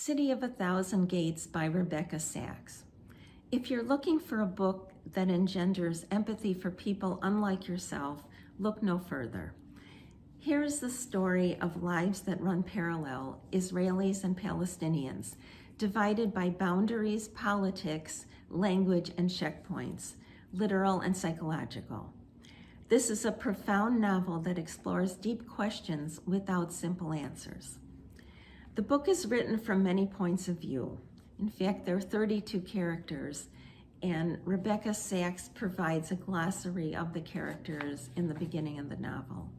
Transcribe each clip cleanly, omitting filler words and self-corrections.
City of a Thousand Gates by Rebecca Sachs. If you're looking for a book that engenders empathy for people unlike yourself, look no further. Here's the story of lives that run parallel, Israelis and Palestinians, divided by boundaries, politics, language, and checkpoints, literal and psychological. This is a profound novel that explores deep questions without simple answers. The book is written from many points of view. In fact, there are 32 characters, and Rebecca Sachs provides a glossary of the characters in the beginning of the novel.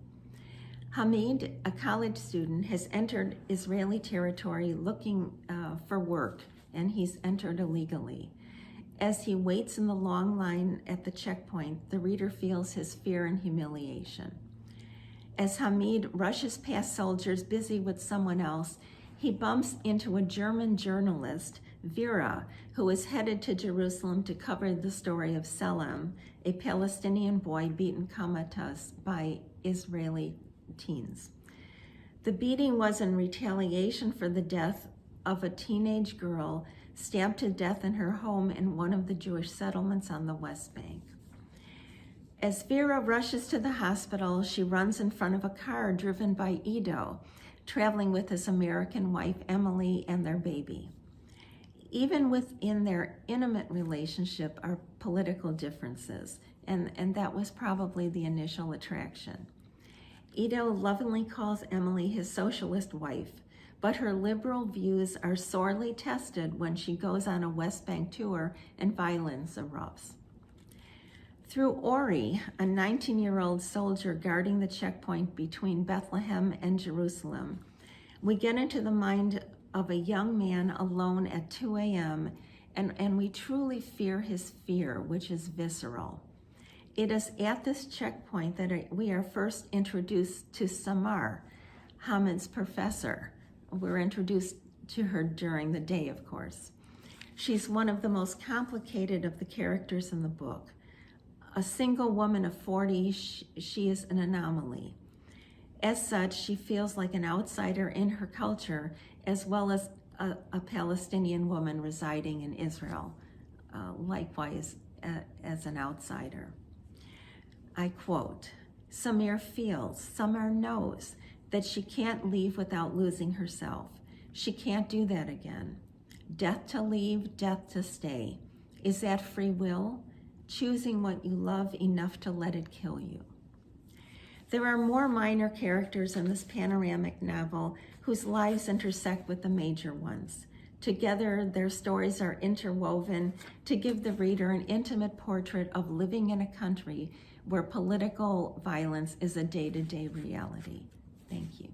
Hamid, a college student, has entered Israeli territory looking for work, and he's entered illegally. As he waits in the long line at the checkpoint, the reader feels his fear and humiliation. As Hamid rushes past soldiers busy with someone else, he bumps into a German journalist, Vera, who is headed to Jerusalem to cover the story of Selim, a Palestinian boy beaten comatose by Israeli teens. The beating was in retaliation for the death of a teenage girl stabbed to death in her home in one of the Jewish settlements on the West Bank. As Vera rushes to the hospital, she runs in front of a car driven by Ido, traveling with his American wife, Emily, and their baby. Even within their intimate relationship are political differences, and that was probably the initial attraction. Ido lovingly calls Emily his socialist wife, but her liberal views are sorely tested when she goes on a West Bank tour and violence erupts. Through Ori, a 19-year-old soldier guarding the checkpoint between Bethlehem and Jerusalem, we get into the mind of a young man alone at 2 a.m., and we truly fear his fear, which is visceral. It is at this checkpoint that we are first introduced to Samar, Hamid's professor. We're introduced to her during the day, of course. She's one of the most complicated of the characters in the book. A single woman of 40, she is an anomaly. As such, she feels like an outsider in her culture, as well as a Palestinian woman residing in Israel, likewise as an outsider. I quote, Samar knows that she can't leave without losing herself. She can't do that again. Death to leave, death to stay. Is that free will? Choosing what you love enough to let it kill you. There are more minor characters in this panoramic novel whose lives intersect with the major ones. Together, their stories are interwoven to give the reader an intimate portrait of living in a country where political violence is a day-to-day reality. Thank you.